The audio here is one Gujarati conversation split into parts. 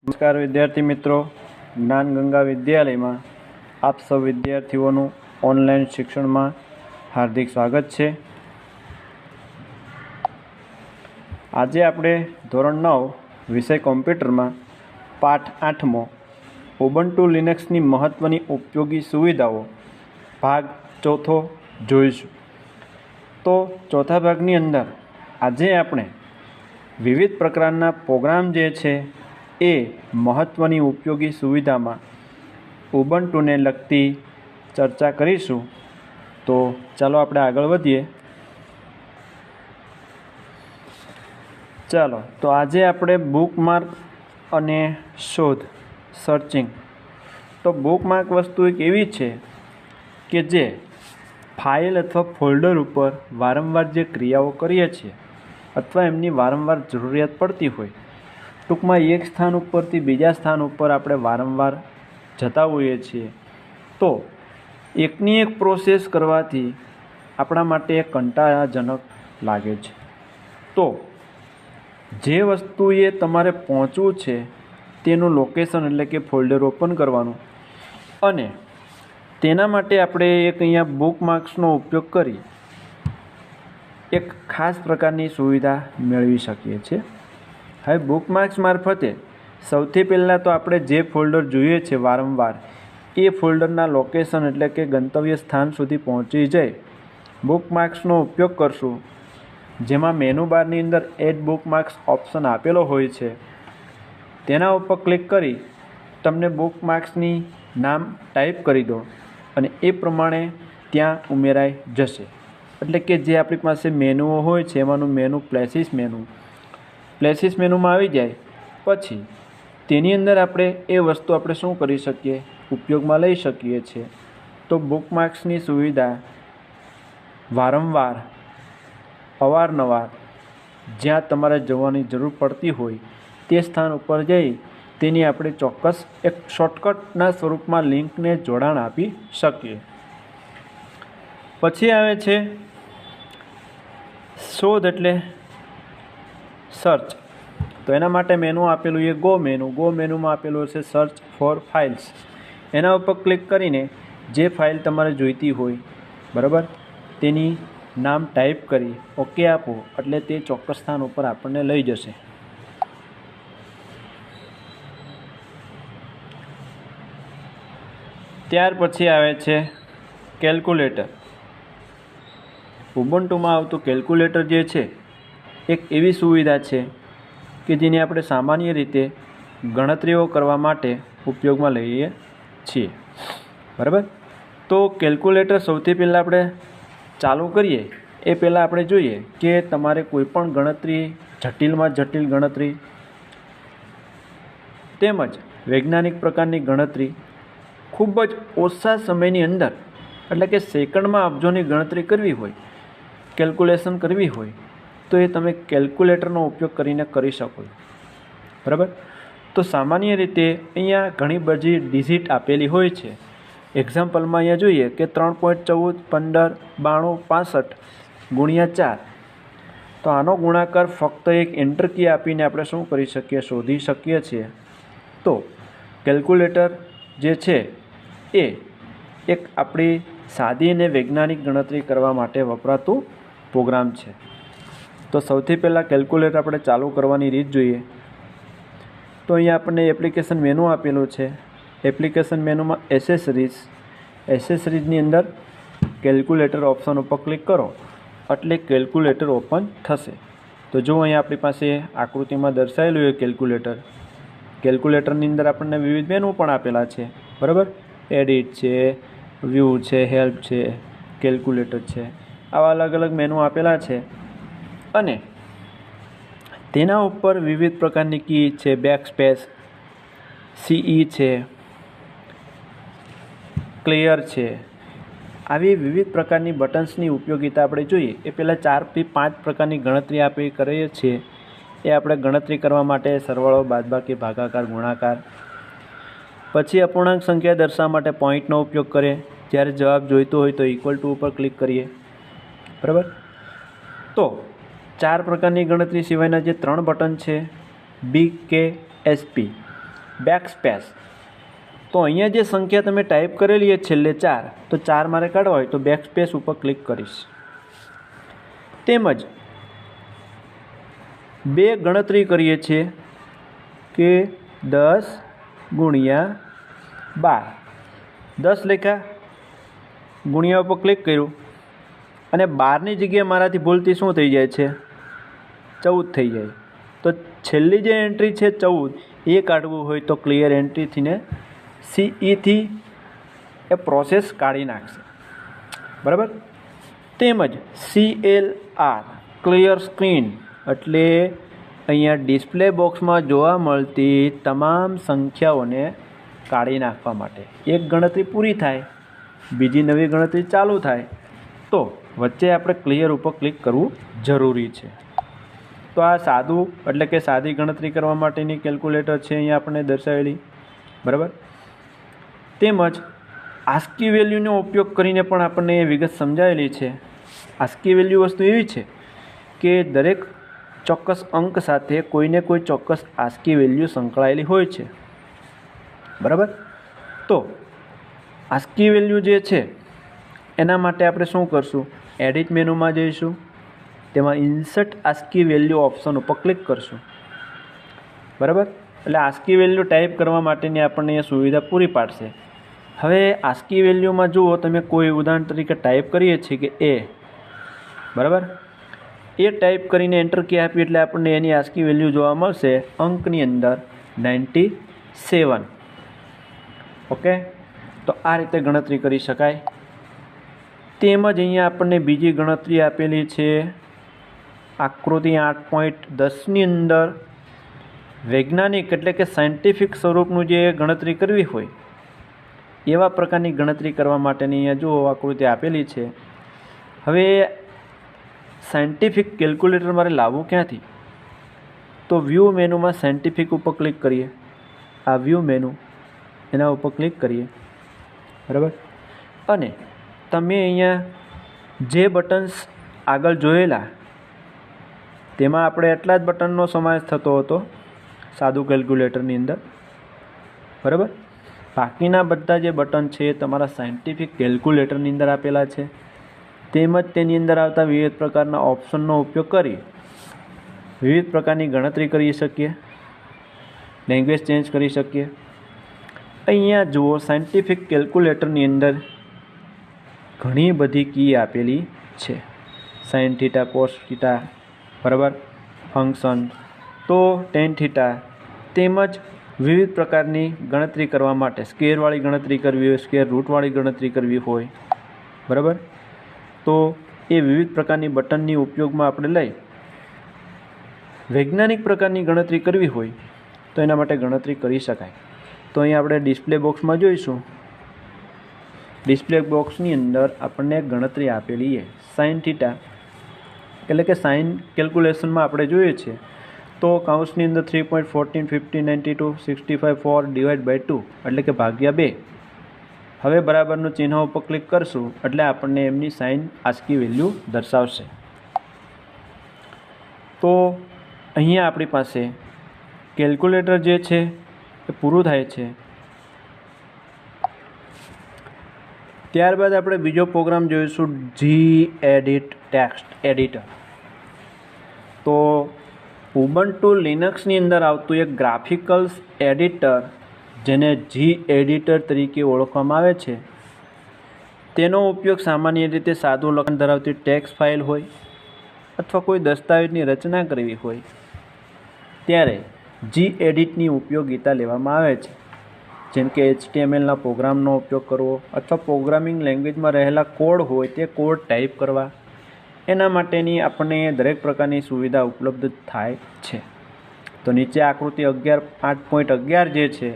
નમસ્કાર વિદ્યાર્થી મિત્રો, જ્ઞાન ગંગા વિદ્યાલયમાં આપ સૌ વિદ્યાર્થીઓનું ઓનલાઈન શિક્ષણમાં હાર્દિક સ્વાગત છે। આજે આપણે ધોરણ 9 વિષય કોમ્પ્યુટરમાં પાઠ 8મો ઉબુન્ટુ લિનક્સની મહત્ત્વની ઉપયોગી સુવિધાઓ ભાગ ચોથો જોઈશું। તો ચોથા ભાગની અંદર આજે આપણે વિવિધ પ્રકારના પ્રોગ્રામ જે છે એ મહત્ત્વની ઉપયોગી સુવિધામાં ઉબુન્ટુને લગતી ચર્ચા કરીશું। તો ચાલો આપણે આગળ વધીએ। ચાલો તો આજે આપણે બુકમાર્ક અને શોધ સર્ચિંગ। તો બુકમાર્ક વસ્તુ એક એવી છે કે જે ફાઇલ અથવા ફોલ્ડર ઉપર વારંવાર જે ક્રિયાઓ કરીએ છીએ અથવા એમની વારંવાર જરૂરિયાત પડતી હોય, ટૂંકમાં એક સ્થાન ઉપરથી બીજા સ્થાન ઉપર આપણે વારંવાર જતા હોઈએ છીએ, તો એકની એક પ્રોસેસ કરવાથી આપણા માટે કંટાળાજનક લાગે છે। તો જે વસ્તુએ તમારે પહોંચવું છે તેનું લોકેશન એટલે કે ફોલ્ડર ઓપન કરવાનું અને તેના માટે આપણે એક અહીંયા બુકમાર્ક્સનો ઉપયોગ કરી એક ખાસ પ્રકારની સુવિધા મેળવી શકીએ છીએ। હવે બુકમાર્ક્સ મારફતે સૌથી પહેલાં તો આપણે જે ફોલ્ડર જોઈએ છે વારંવાર એ ફોલ્ડરના લોકેશન એટલે કે ગંતવ્ય સ્થાન સુધી પહોંચી જાય બુકમાર્ક્સનો ઉપયોગ કરશું, જેમાં મેનુ બારની અંદર એડ બુકમાર્ક્સ ઓપ્શન આપેલો હોય છે। તેના ઉપર ક્લિક કરી તમને બુકમાર્ક્સની નામ ટાઈપ કરી દો અને એ પ્રમાણે ત્યાં ઉમેરાઈ જશે। એટલે કે જે આપણી પાસે મેનુઓ હોય છે એમાંનું મેનુ પ્લેસીસ મેનુમાં આવી જાય પછી તેની અંદર આપણે એ વસ્તુ આપણે શું કરી શકીએ, ઉપયોગમાં લઈ શકીએ છીએ। તો બુકમાર્ક્સની સુવિધા વારંવાર અવારનવાર જ્યાં તમારે જવાની જરૂર પડતી હોય તે સ્થાન ઉપર જઈ તેની આપણે ચોક્કસ એક શોર્ટકટના સ્વરૂપમાં લિંકને જોડાણ આપી શકીએ। પછી આવે છે શોધ એટલે સર્ચ। તો એના માટે મેનુ આપેલું એ ગો મેનુમાં આપેલું છે સર્ચ ફોર ફાઇલ્સ। એના ઉપર ક્લિક કરીને જે ફાઇલ તમારે જોઈતી હોય બરાબર તેની નામ ટાઈપ કરી ઓકે આપો એટલે તે ચોક્કસ સ્થાન ઉપર આપણને લઈ જશે। ત્યાર પછી આવે છે કેલ્ક્યુલેટર। ઉબુન્ટુમાં આવતું કેલ્ક્યુલેટર જે છે એક એવી સુવિધા છે કે જેને આપણે સામાન્ય રીતે ગણતરીઓ કરવા માટે ઉપયોગમાં લઈએ છીએ બરાબર। તો કેલ્ક્યુલેટર સૌથી પહેલાં આપણે ચાલુ કરીએ એ પહેલાં આપણે જોઈએ કે તમારે કોઈપણ ગણતરી જટિલમાં જટિલ ગણતરી તેમજ વૈજ્ઞાનિક પ્રકારની ગણતરી ખૂબ જ ઓછા સમયની અંદર એટલે કે સેકન્ડમાં અબજોની ગણતરી કરવી હોય, કેલ્ક્યુલેશન કરવી હોય તો એ તમે કેલ્ક્યુલેટરનો ઉપયોગ કરીને કરી શકો બરાબર। તો સામાન્ય રીતે અહીંયા ઘણી બધી ડિજિટ આપેલી હોય છે। એક્ઝામ્પલમાં અહીંયા જોઈએ કે 3.14 15 92 65 × 4। તો આનો ગુણાકાર ફક્ત એક એન્ટર કી આપીને આપણે શું કરી શકીએ, શોધી શકીએ છીએ। તો કેલ્ક્યુલેટર જે છે એ એક આપણી સાદી અને વૈજ્ઞાનિક ગણતરી કરવા માટે વપરાતું પ્રોગ્રામ છે। તો સૌથી પહેલાં કેલ્ક્યુલેટર આપણે ચાલુ કરવાની રીત જોઈએ। તો અહીંયા આપણને એપ્લિકેશન મેનુ આપેલું છે। એપ્લિકેશન મેનુમાં એસેસરીઝની અંદર કેલ્ક્યુલેટર ઓપ્શન ઉપર ક્લિક કરો એટલે કેલ્ક્યુલેટર ઓપન થશે। તો જો અહીંયા આપણી પાસે આકૃતિમાં દર્શાવેલું છે કેલ્ક્યુલેટરની અંદર આપણને વિવિધ મેનુ પણ આપેલા છે બરાબર। એડિટ છે, વ્યૂ છે, હેલ્પ છે, કેલ્ક્યુલેટર છે, આવા અલગ અલગ મેનુ આપેલા છે અને તેના ઉપર વિવિધ પ્રકારની કી છે, બેકસ્પેસ, CE છે, ક્લિયર છે, આવી વિવિધ પ્રકારની બટન્સની ઉપયોગિતા આપણે જોઈએ એ પહેલાં 4 થી 5 પ્રકારની ગણતરી આપણે કરીએ છીએ। એ આપણે ગણતરી કરવા માટે સરવાળો, બાદબાકી, ભાગાકાર, ગુણાકાર, પછી અપૂર્ણાંક સંખ્યા દર્શાવવા માટે પોઈન્ટનો ઉપયોગ કરીએ, જ્યારે જવાબ જોઈતો હોય તો ઇક્વલ ટુ ઉપર ક્લિક કરીએ બરાબર। તો 4 પ્રકારની ગણતરી સિવાયના જે 3 બટન છે BKSP બેકસ્પેસ. તો અહીંયા જે સંખ્યા તમે ટાઈપ કરેલી છે છેલ્લે 4, તો 4 મારે કાઢવા હોય તો બેકસ્પેસ ઉપર ક્લિક કરીશ. તેમજ 2 ગણતરી કરીએ છીએ કે 10 ગુણ્યા 12. 10 લખ્યા, ગુણ્યા ઉપર ક્લિક કર્યું અને 12ની જગ્યાએ મારાથી ભૂલથી શું થઈ જાય છે? 14 થઈ જાય. તો છેલ્લી જે એન્ટ્રી છે 14 એ કાઢવું હોય તો ક્લિયર એન્ટ્રીથી ને CEથી એ પ્રોસેસ કાઢી નાખશે. બરાબર. તેમજ CLR ક્લિયર સ્ક્રીન એટલે અહીંયા ડિસ્પ્લે બોક્સમાં જોવા મળતી તમામ સંખ્યાઓને કાઢી નાખવા માટે. એક ગણતરી પૂરી થાય, બીજી નવી ગણતરી ચાલુ થાય તો વચ્ચે આપણે ક્લિયર ઉપર ક્લિક કરવું જરૂરી છે. તો આ સાદું એટલે કે સાદી ગણતરી કરવા માટેની કેલ્ક્યુલેટર છે અહીંયા આપણે દર્શાવેલી. બરાબર. તેમજ આસ્કી વેલ્યુનો ઉપયોગ કરીને પણ આપણને એ વિગત સમજાવેલી છે. આસ્કી વેલ્યુ વસ્તુ એવી છે કે દરેક ચોક્કસ અંક સાથે કોઈને કોઈ ચોક્કસ આસ્કી વેલ્યુ સંકળાયેલી હોય છે. બરાબર. તો આસ્કી વેલ્યુ જે છે એના માટે આપણે શું કરશું? એડિટ મેનુમાં જઈશું, તેમાં ઇન્સર્ટ આસ્કી વેલ્યુ ઓપ્શન ઉપર ક્લિક કરશું. બરાબર. એટલે આસ્કી વેલ્યુ ટાઈપ કરવા માટેની આપણને એ સુવિધા પૂરી પાડશે. હવે આસ્કી વેલ્યુમાં જુઓ તમે, કોઈ ઉદાહરણ તરીકે ટાઈપ કરીએ છીએ કે એ. બરાબર. એ ટાઈપ કરીને એન્ટર કી આપી એટલે આપણને એની આસ્કી વેલ્યુ જોવા મળશે અંકની અંદર 97. ઓકે. તો આ રીતે ગણતરી કરી શકાય. તેમજ અહીંયા આપણને બીજી ગણતરી આપેલી છે આકૃતિ 8.10ની અંદર વૈજ્ઞાનિક એટલે કે સાયન્ટિફિક સ્વરૂપનું જે ગણતરી કરવી હોય એવા પ્રકારની ગણતરી કરવા માટેની અહીંયા જુઓ આકૃતિ આપેલી છે. હવે સાયન્ટિફિક કેલ્ક્યુલેટર મારે લાવવું ક્યાંથી? તો વ્યૂ મેનુમાં સાયન્ટિફિક ઉપર ક્લિક કરીએ. આ વ્યૂ મેનુ, એના ઉપર ક્લિક કરીએ. બરાબર. અને તમે અહીંયા જે બટન્સ આગળ જોયેલા તેમાં આપણે એટલા જ બટનનો સમાવેશ થતો હતો સાદું કેલ્ક્યુલેટરની અંદર. બરાબર. બાકીના બધા જે બટન છે એ તમારા સાયન્ટિફિક કેલ્ક્યુલેટરની અંદર આપેલા છે. તેમજ તેની અંદર આવતા વિવિધ પ્રકારના ઓપ્શનનો ઉપયોગ કરી વિવિધ પ્રકારની ગણતરી કરી શકીએ, લેંગ્વેજ ચેન્જ કરી શકીએ. અહીંયા જુઓ સાયન્ટિફિક કેલ્ક્યુલેટરની અંદર ઘણી બધી કી આપેલી છે. સાઇન થીટા, કોસ થીટા, બરાબર, ફંક્શન, તો ટેન થીટા. તેમજ વિવિધ પ્રકારની ગણતરી કરવા માટે સ્કેરવાળી ગણતરી કરવી હોય, સ્કેર રૂટવાળી ગણતરી કરવી હોય. બરાબર. તો એ વિવિધ પ્રકારની બટનની ઉપયોગમાં આપણે લઈ વૈજ્ઞાનિક પ્રકારની ગણતરી કરવી હોય તો એના માટે ગણતરી કરી શકાય. તો અહીં આપણે ડિસ્પ્લે બોક્સમાં જોઈશું. ડિસ્પ્લે બોક્સની અંદર આપણને ગણતરી આપેલી છે સાઇન થીટા, એટલે કે સાઇન કેલ્ક્યુલેશનમાં આપણે જોઈએ છે તો કાઉન્સની અંદર 3.14, 50, 92, 65, 4 ડિવાઈડ બાય 2 એટલે કે ભાગ્યા 2. હવે બરાબરનું ચિહ્ન ઉપર ક્લિક કરશું એટલે આપણને એમની સાઇન આસ્કી વેલ્યુ દર્શાવશે. તો અહીંયા આપણી પાસે કેલ્ક્યુલેટર જે છે એ પૂરું થાય છે. ત્યારબાદ આપણે બીજો પ્રોગ્રામ જોઈશું Gedit ટેક્સ્ટ એડિટર. તો ઉબુન્ટુ લિનક્સની અંદર આવતું એક ગ્રાફિકલ્સ એડિટર જેને Gedit તરીકે ઓળખવામાં આવે છે, તેનો ઉપયોગ સામાન્ય રીતે સાદું લખાણ ધરાવતી ટેક્સ્ટ ફાઇલ હોય અથવા કોઈ દસ્તાવેજની રચના કરવી હોય ત્યારે Geditની ઉપયોગિતા લેવામાં આવે છે. જેમ કે HTMLના પ્રોગ્રામનો ઉપયોગ કરવો અથવા પ્રોગ્રામિંગ લેંગ્વેજમાં રહેલા કોડ હોય તે કોડ ટાઈપ કરવા, એના માટેની આપણને દરેક પ્રકારની સુવિધા ઉપલબ્ધ થાય છે. તો નીચે આકૃતિ 8.11 જે છે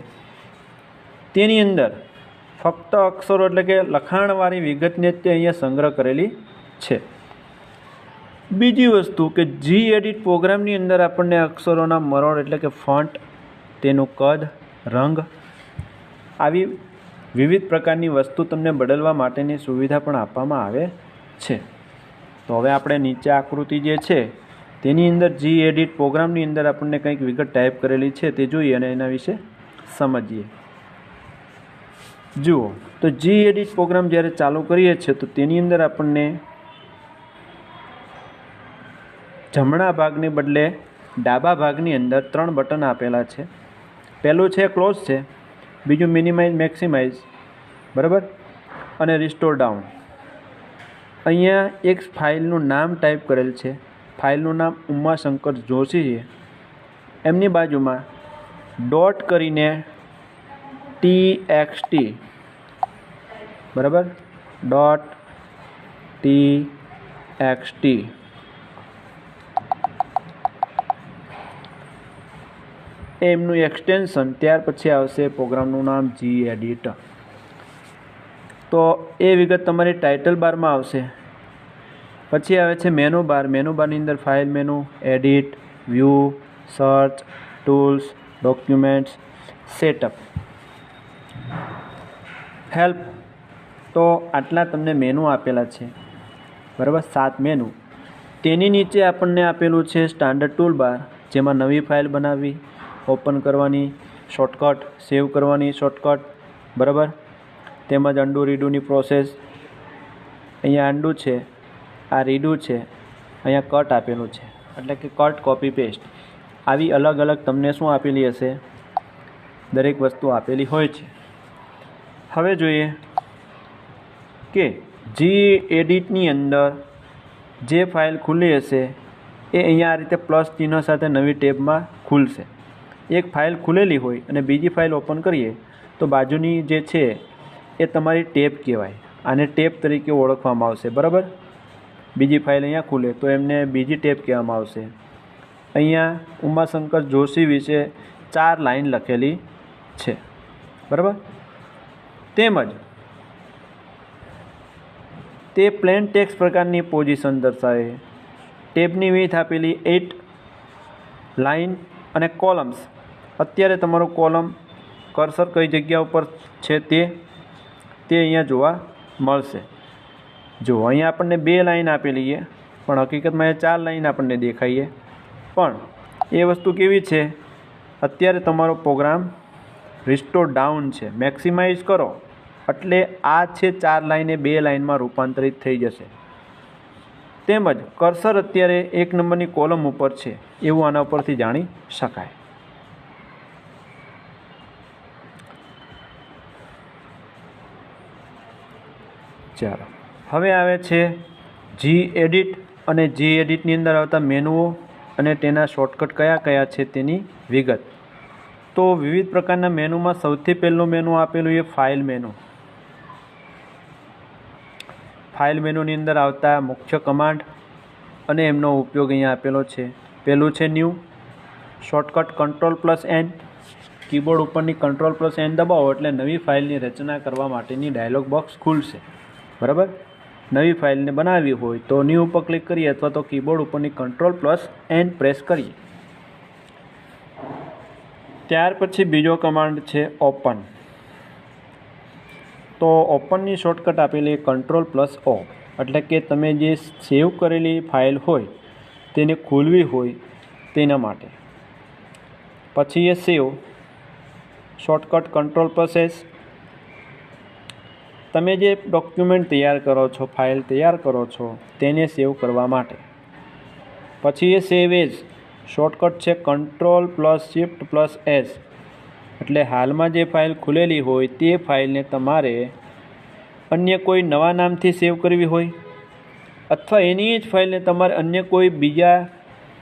તેની અંદર ફક્ત અક્ષરો એટલે કે લખાણવાળી વિગતને તે અહીંયા સંગ્રહ કરેલી છે. બીજી વસ્તુ કે Gedit પ્રોગ્રામની અંદર આપણને અક્ષરોના મરોડ એટલે કે ફોન્ટ, તેનું કદ, રંગ આવી વિવિધ પ્રકારની વસ્તુ તમને બદલવા માટેની સુવિધા પણ આપવામાં આવે છે. તો હવે આપણે નીચે આકૃતિ જે છે તેની અંદર Gedit પ્રોગ્રામની અંદર આપણને કંઈક વિગત ટાઈપ કરેલી છે તે જોઈએ અને એના વિશે સમજીએ। જુઓ તો જી એડિટ પ્રોગ્રામ જ્યારે ચાલુ કરીએ છીએ તો તેની અંદર આપણને જમણા ભાગને બદલે ડાબા ભાગની અંદર 3 બટન આપેલા છે। પહેલું છે ક્લોઝ છે, બીજું મિનિમાઇઝ મેક્સિમાઇઝ, બરાબર, અને રિસ્ટોર ડાઉન। અહીંયા એક ફાઇલનું નામ ટાઈપ કરેલ છે, ફાઇલનું નામ ઉમાશંકર જોશી છે। એમની બાજુમાં ડોટ કરીને TXT, બરાબર, .txt એમનું એક્સટેન્શન, ત્યાર પછી આવશે પ્રોગ્રામનું નામ જી એડિટ। તો એ વિગત તમારી ટાઇટલ બારમાં આવશે। પછી આવે છે મેનુ બાર, મેનુ બારની અંદર file menu, edit, view, search, tools, documents, setup, help. તો આટલા તમને મેનુ આપેલા છે, બરાબર, 7 મેનુ। તેની નીચે આપણને આપેલું છે સ્ટાન્ડર્ડ ટૂલ બાર, જેમાં નવી ફાઇલ બનાવવી, ઓપન કરવાની શોર્ટકટ, સેવ કરવાની શોર્ટકટ, બરાબર, તેમજ અન્ડુ રીડુની પ્રોસેસ। અહીંયા અન્ડુ છે, આ રીડુ છે, અહીંયા કટ આપેલું છે, એટલે કે કટ, કોપી, પેસ્ટ। આવી અલગ અલગ તમને શું આપેલી હશે? દરેક વસ્તુ આપેલી હોય છે। હવે જોઈએ કે જી એડિટની અંદર જે ફાઇલ ખુલ્લી હશે એ અહીંયા આ રીતે પ્લસ ચિહ્ન સાથે નવી ટેબમાં ખુલશે। એક ફાઇલ ખુલેલી હોય અને બીજી ફાઇલ ઓપન કરીએ તો બાજુની જે છે એ તમારી ટેબ કહેવાય, આને ટેબ તરીકે ઓળખવામાં આવશે, બરાબર। બીજી ફાઇલ અહીંયા ખુલે તો એમને બીજી ટેબ કહેવામાં આવશે। અહીંયા ઉમાશંકર જોશી વિશે 4 લાઈન લખેલી છે, બરાબર। તેમજ તે પ્લેન ટેક્સ્ટ પ્રકારની પોઝિશન દર્શાવે। ટેબની વિડ્થ આપેલી 8 લાઈન અને કોલમ્સ, અત્યારે તમારો કોલમ કર્સર કઈ જગ્યા ઉપર છે તે અહીંયા જોવા મળશે। જો અહીંયા આપણને 2 લાઈન આપેલી છે, પણ હકીકતમાં એ 4 લાઈન આપણને દેખાઈએ, પણ એ વસ્તુ કેવી છે? અત્યારે તમારો પ્રોગ્રામ રિસ્ટોર ડાઉન છે, મેક્સિમાઇઝ કરો એટલે આ છે 4 લાઈન એ 2 લાઈનમાં રૂપાંતરિત થઈ જશે। તેમજ કર્સર અત્યારે 1 નંબરની કોલમ ઉપર છે એવું આના ઉપરથી જાણી શકાય। ચાલો, હવે આવે છે જી એડિટ અને જી એડિટની અંદર આવતા મેનુઓ અને તેના શોર્ટકટ કયા કયા છે તેની વિગત। તો વિવિધ પ્રકારના મેનુમાં સૌથી પહેલું મેનુ આપેલું એ ફાઇલ મેનુ। ફાઇલ મેનુની અંદર આવતા મુખ્ય કમાન્ડ અને એમનો ઉપયોગ અહીંયા આપેલો છે। પહેલું છે ન્યૂ, શોર્ટકટ Ctrl+N, કીબોર્ડ ઉપરની Ctrl+N દબાવો એટલે નવી ફાઇલની રચના કરવા માટેની ડાયલોગ બોક્સ ખુલશે, બરાબર। નવી ફાઇલને બનાવવી હોય તો ન્યૂ ઉપર ક્લિક કરીએ અથવા તો કીબોર્ડ ઉપરની Ctrl+N પ્રેસ કરીએ। ત્યાર પછી બીજો કમાન્ડ છે ઓપન। તો ઓપનની શોર્ટકટ આપેલી Ctrl+O, એટલે કે તમે જે સેવ કરેલી ફાઇલ હોય તેને ખોલવી હોય તેના માટે। પછી એ સેવ, શોર્ટકટ Ctrl+S, તમે જે ડોક્યુમેન્ટ તૈયાર કરો છો, ફાઇલ તૈયાર કરો છો તેને સેવ કરવા માટે। પછી એ સેવ એઝ, શોર્ટકટ છે Ctrl+Shift+S, એટલે હાલમાં જે ફાઇલ ખુલેલી હોય તે ફાઇલને તમારે અન્ય કોઈ નવા નામથી સેવ કરવી હોય અથવા એની જ ફાઇલને તમારે અન્ય કોઈ બીજા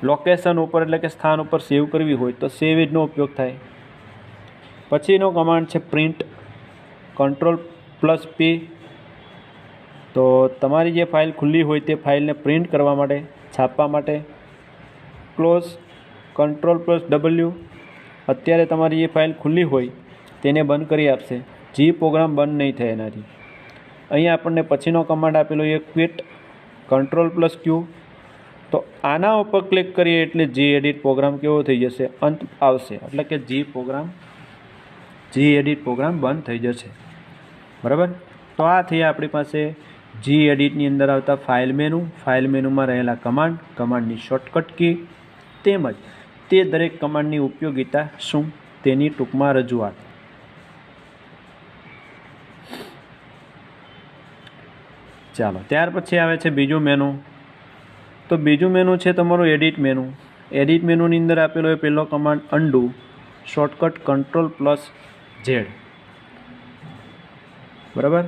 લોકેશન ઉપર એટલે કે સ્થાન ઉપર સેવ કરવી હોય તો સેવ એઝનો ઉપયોગ થાય। પછીનો કમાન્ડ છે પ્રિન્ટ, Ctrl+P, તો તમારી જે ફાઇલ ખુલ્લી હોય તે ફાઇલને પ્રિન્ટ કરવા માટે, છાપવા માટે। ક્લોઝ, Ctrl+W, અત્યારે તમારી જે ફાઇલ ખુલ્લી હોય તેને બંધ કરી આપશે, જી પ્રોગ્રામ બંધ નહીં થાય એનાથી। અહીંયા આપણને પછીનો કમાન્ડ આપેલો એ ક્વિટ, Ctrl+Q, તો આના ઉપર ક્લિક કરીએ એટલે જી એડિટ પ્રોગ્રામ કેવો થઈ જશે? અંત આવશે, એટલે કે જી એડિટ પ્રોગ્રામ બંધ થઈ જશે, બરાબર। તો આ થઈ આપણી પાસે જી એડિટની અંદર આવતા ફાઇલ મેનુ, ફાઇલ મેનુમાં રહેલા કમાન્ડ, કમાન્ડની શોર્ટકટ કી તેમજ તે દરેક કમાન્ડની ઉપયોગિતા શું તેની ટૂંકમાં રજૂઆત. ચાલો, ત્યાર પછી આવે છે બીજું મેનુ. તો બીજું મેનુ છે તમારું એડિટ મેનુ. એડિટ મેનુની અંદર આપેલો હોય પહેલો કમાન્ડ અન્ડુ, શોર્ટકટ Ctrl+Z. બરાબર.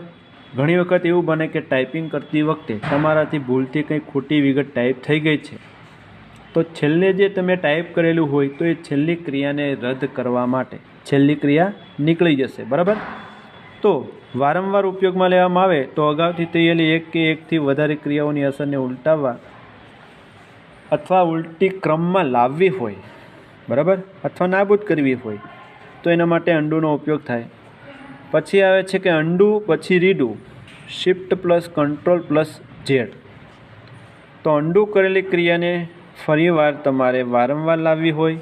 ઘણી વખત એવું બને કે ટાઈપિંગ કરતી વખતે તમારાથી ભૂલથી કંઈ ખોટી વિગત ટાઈપ થઈ ગઈ છે, તો છેલ્લે જે તમે ટાઈપ કરેલું હોય તો એ છેલ્લી ક્રિયાને રદ કરવા માટે છેલ્લી ક્રિયા નીકળી જશે. બરાબર. તો વારંવાર ઉપયોગમાં લેવામાં આવે તો અગાઉથી થયેલી એક કે એકથી વધારે ક્રિયાઓની અસરને ઉલટાવવા અથવા ઉલટી ક્રમમાં લાવવી હોય, બરાબર, અથવા નાબૂદ કરવી હોય તો એના માટે અન્ડુનો ઉપયોગ થાય. પછી આવે છે કે અન્ડુ પછી રીડુ, Shift+Ctrl+Z. તો અન્ડુ કરેલી ક્રિયાને ફરીવાર તમારે વારંવાર લાવવી હોય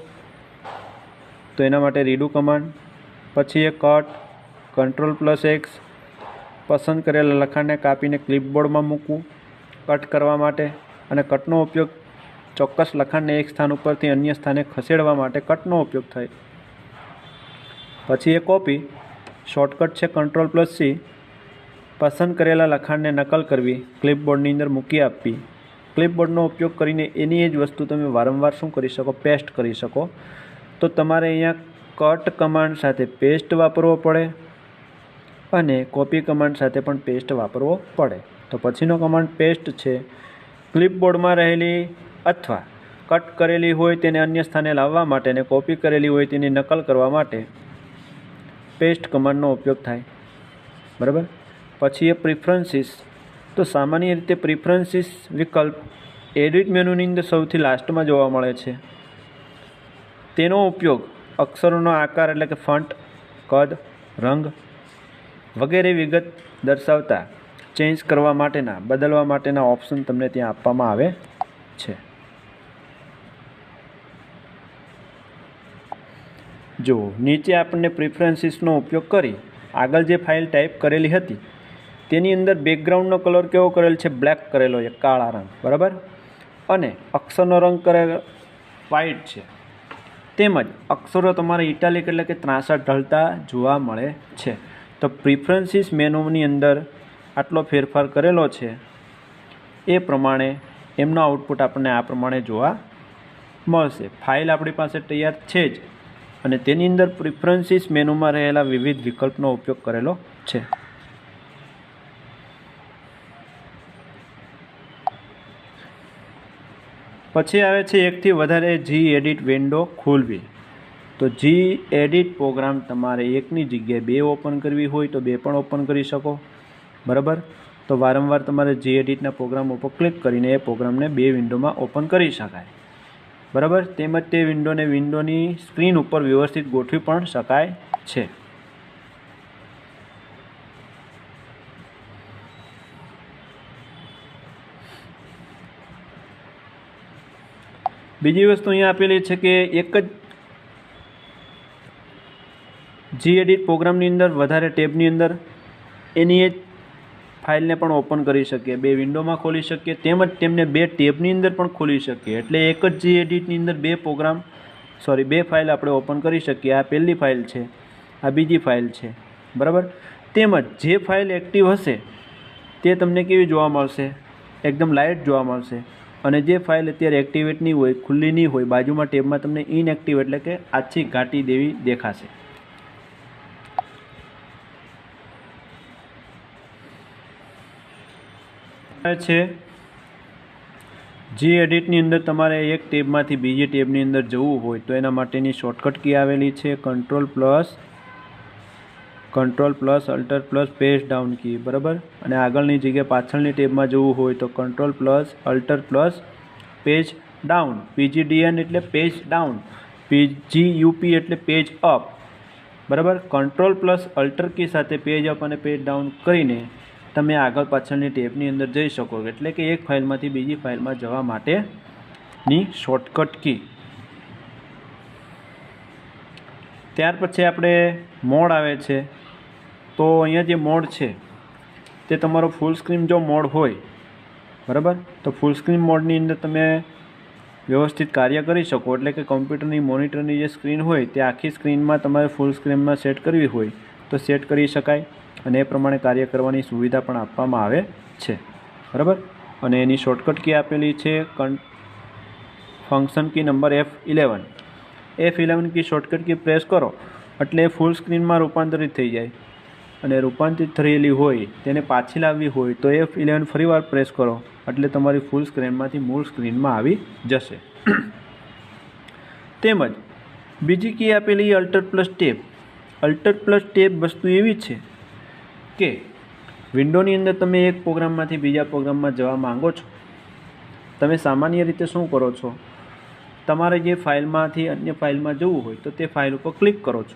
તો એના માટે રીડુ કમાન્ડ. પછી એ કટ, Ctrl+X, પસંદ કરેલા લખાણને કાપીને ક્લિપબોર્ડમાં મૂકવું કટ કરવા માટે, અને કટનો ઉપયોગ ચોક્કસ લખાણને એક સ્થાન ઉપરથી અન્ય સ્થાને ખસેડવા માટે કટનો ઉપયોગ થાય. પછી એ કોપી, શોર્ટકટ છે Ctrl+C, પસંદ કરેલા લખાણને નકલ કરવી, ક્લિપબોર્ડની અંદર મૂકી આપવી. ક્લિપબોર્ડનો ઉપયોગ કરીને એની જ વસ્તુ તમે વારંવાર શું કરી શકો, પેસ્ટ કરી શકો. તો તમારે અહીંયા કટ કમાન્ડ સાથે પેસ્ટ વાપરવો પડે અને કોપી કમાન્ડ સાથે પણ પેસ્ટ વાપરવો પડે. તો પછીનો કમાન્ડ પેસ્ટ છે. ક્લિપબોર્ડમાં રહેલી અથવા કટ કરેલી હોય તેને અન્ય સ્થાને લાવવા માટે અને કોપી કરેલી હોય તેની નકલ કરવા માટે પેસ્ટ કમાન્ડનો ઉપયોગ થાય. બરાબર. પછી એ પ્રિફરન્સીસ. તો સામાન્ય રીતે પ્રિફરન્સીસ વિકલ્પ એડિટ મેનુની અંદર સૌથી લાસ્ટમાં જોવા મળે છે. તેનો ઉપયોગ અક્ષરોનો આકાર એટલે કે ફોન્ટ, કદ, રંગ વગેરે વિગત દર્શાવતા ચેન્જ કરવા માટેના, બદલવા માટેના ઓપ્શન તમને ત્યાં આપવામાં આવે છે. જો નીચે આપણને પ્રિફરન્સીસનો ઉપયોગ કરી આગળ જે ફાઇલ ટાઈપ કરેલી હતી તેની અંદર બેકગ્રાઉન્ડનો કલર કેવો કરેલ છે, બ્લેક કરેલો છે, કાળા રંગ. બરાબર. અને અક્ષરનો રંગ કરેલો વ્હાઇટ છે. તેમજ અક્ષરો તમારે ઇટાલિક એટલે કે ત્રાંસા ઢળતા જોવા મળે છે. તો પ્રિફરન્સીસ મેનુની અંદર આટલો ફેરફાર કરેલો છે. એ પ્રમાણે એમનો આઉટપુટ આપણને આ પ્રમાણે જોવા મળશે. ફાઇલ આપણી પાસે તૈયાર છે જ અને તેની અંદર પ્રિફરન્સીસ મેનુમાં રહેલા વિવિધ વિકલ્પનો ઉપયોગ કરેલો છે. પછી આવે છે એકથી વધારે Gedit વિન્ડો ખોલવી. તો Gedit પ્રોગ્રામ તમારે એકની જગ્યાએ 2 ઓપન કરવી હોય તો 2 પણ ઓપન કરી શકો. બરાબર. તો વારંવાર તમારે Geditના પ્રોગ્રામ ઉપર ક્લિક કરીને એ પ્રોગ્રામને 2 વિન્ડોમાં ઓપન કરી શકાય. બરાબર. તેમજ તે વિન્ડોને વિન્ડોની સ્ક્રીન ઉપર વ્યવસ્થિત ગોઠવી પણ શકાય છે. બીજી વસ્તુ અહીંયા આપેલી છે કે એક જ Gedit પ્રોગ્રામની અંદર વધારે ટેબની અંદર એની જ ફાઇલને પણ ઓપન કરી શકીએ, 2 વિન્ડોમાં ખોલી શકીએ, તેમજ તેમને 2 ટેબની અંદર પણ ખોલી શકીએ. એટલે એક જ Geditની અંદર 2 ફાઇલ આપણે ઓપન કરી શકીએ. આ પહેલી ફાઇલ છે, આ બીજી ફાઇલ છે. બરાબર. તેમજ જે ફાઇલ એક્ટિવ હશે તે તમને કેવી જોવા મળશે, એકદમ લાઇટ જોવા મળશે. અને જે ફાઇલ અત્યારે એક્ટિવેટ નહીં હોય, ખુલ્લી નહીં હોય, બાજુમાં ટેબમાં તમને ઇનએક્ટિવ એટલે કે આછી ઘાટી દેવી દેખાશે. છે Geditની અંદર તમારે એક ટેબમાંથી બીજી ટેબની અંદર જવું હોય તો એના માટેની શોર્ટકટ કી આવેલી છે Ctrl+Alt+, પેજ ડાઉન કી. બરાબર. અને આગળની જગ્યાએ પાછળની ટેબમાં જવું હોય તો Ctrl+Alt+, પેજ ડાઉન, PGDN એટલે પેજ ડાઉન, PGUP એટલે પેજ અપ. બરાબર. Ctrl+Alt કી સાથે પેજ અપ અને પેજ ડાઉન કરીને તમે આગળ પાછળની ટેબની અંદર જઈ શકો. એટલે કે એક ફાઇલમાંથી બીજી ફાઇલમાં જવા માટેની શોર્ટકટ કી. ત્યાર પછી આપણે મોડ આવે છે. તો અહીંયા જે મોડ છે તે તમારો ફૂલ સ્ક્રીન જો મોડ હોય, બરાબર, તો ફૂલ સ્ક્રીન મોડની અંદર તમે વ્યવસ્થિત કાર્ય કરી શકો, એટલે કે કમ્પ્યુટરની મોનિટરની જે સ્ક્રીન હોય તે આખી સ્ક્રીનમાં તમારે ફૂલ સ્ક્રીનમાં સેટ કરવી હોય તો સેટ કરી શકાય, અને એ પ્રમાણે કાર્ય કરવાની સુવિધા પણ આપવામાં આવે છે. બરાબર. અને એની શોર્ટકટ કી આપેલી છે function key number F11. F11 key shortcut key press કરો એટલે ફૂલ સ્ક્રીનમાં રૂપાંતરિત થઈ જાય, અને રૂપાંતરિત થયેલી હોય તેને પાછી લાવવી હોય તો F11 ફરીવાર પ્રેસ કરો એટલે તમારી ફૂલ સ્ક્રીનમાંથી મૂળ સ્ક્રીનમાં આવી જશે. તેમજ બીજી કી આપેલી alter plus tab. Alter plus tab વસ્તુ એવી છે કે વિન્ડોની અંદર તમે એક પ્રોગ્રામમાંથી બીજા પ્રોગ્રામમાં જવા માંગો છો. તમે સામાન્ય રીતે શું કરો છો, તમારે જે ફાઇલમાંથી અન્ય ફાઇલમાં જવું હોય તો તે ફાઇલ ઉપર ક્લિક કરો છો,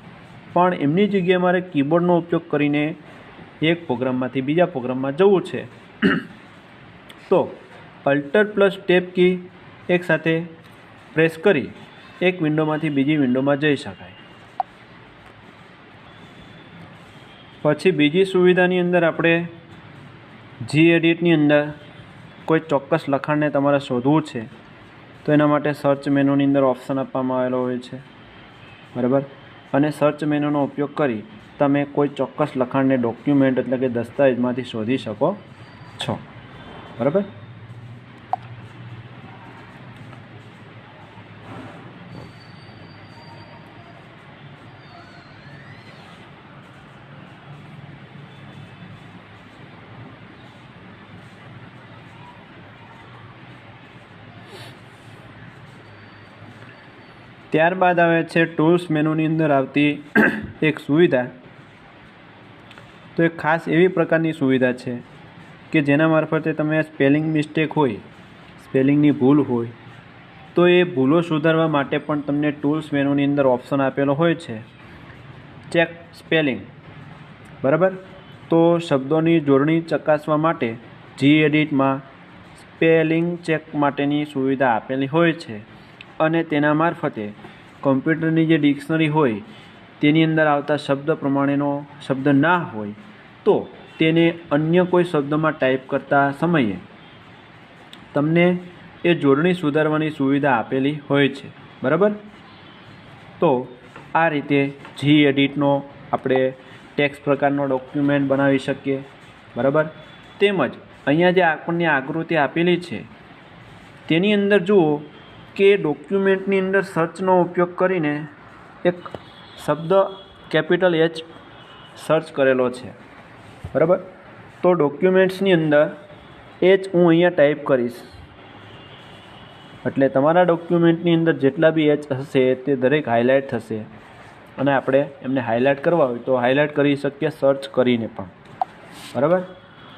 પણ એમની જગ્યાએ મારે કીબોર્ડનો ઉપયોગ કરીને એક પ્રોગ્રામમાંથી બીજા પ્રોગ્રામમાં જવું છે તો અલ્ટર પ્લસ ટેબ કી એકસાથે પ્રેસ કરી એક વિન્ડોમાંથી બીજી વિન્ડોમાં જઈ શકાય. પછી બીજી સુવિધાની અંદર આપણે GEditની અંદર કોઈ ચોક્કસ લખાણને તમારે શોધવું છે તો એના માટે સર્ચ મેનુની અંદર ઓપ્શન આપવામાં આવેલો હોય છે. બરાબર. અને સર્ચ મેનુનો ઉપયોગ કરી તમે કોઈ ચોક્કસ લખાણને ડોક્યુમેન્ટ એટલે કે દસ્તાવેજમાંથી શોધી શકો છો. બરાબર. ત્યારબાદ આવે છે ટૂલ્સ મેનુની અંદર આવતી એક સુવિધા. તો એક ખાસ એવી પ્રકારની સુવિધા છે કે જેના મારફતે તમે સ્પેલિંગ મિસ્ટેક હોય, સ્પેલિંગની ભૂલ હોય તો એ ભૂલો સુધારવા માટે પણ તમને ટૂલ્સ મેનુની અંદર ઓપ્શન આપેલો હોય છે ચેક સ્પેલિંગ. બરાબર. તો શબ્દોની જોડણી ચકાસવા માટે GEditમાં સ્પેલિંગ ચેક માટેની સુવિધા આપેલી હોય છે, અને તેના મારફતે કમ્પ્યુટરની જે ડિક્શનરી હોય તેની અંદર આવતા શબ્દ પ્રમાણેનો શબ્દ ના હોય તો તેને અન્ય કોઈ શબ્દમાં ટાઈપ કરતા સમયે તમને એ જોડણી સુધારવાની સુવિધા આપેલી હોય છે. બરાબર. તો આ રીતે GEditનો આપણે ટેક્સ્ટ પ્રકારનો ડોક્યુમેન્ટ બનાવી શકીએ. બરાબર. તેમજ અહીંયા જે આપણને આકૃતિ આપેલી છે તેની અંદર જુઓ કે ડોક્યુમેન્ટની અંદર સર્ચનો ઉપયોગ કરીને એક શબ્દ કેપિટલ H સર્ચ કરેલો છે. બરાબર. તો ડોક્યુમેન્ટ્સની અંદર H હું અહીંયા ટાઈપ કરીશ એટલે તમારા ડોક્યુમેન્ટની અંદર જેટલા બી H હશે તે દરેક હાઇલાઇટ થશે, અને આપણે એમને હાઇલાઇટ કરવા હોય તો હાઇલાઇટ કરી શકીએ સર્ચ કરીને પણ. બરાબર.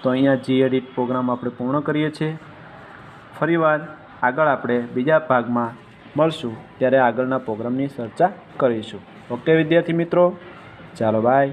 તો અહીંયા GEdit પ્રોગ્રામ આપણે પૂર્ણ કરીએ છીએ. ફરીવાર આગળ આપણે બીજા ભાગમાં મળશું ત્યારે આગળના પ્રોગ્રામની ચર્ચા કરીશું. ઓકે વિદ્યાર્થી મિત્રો, ચાલો બાય.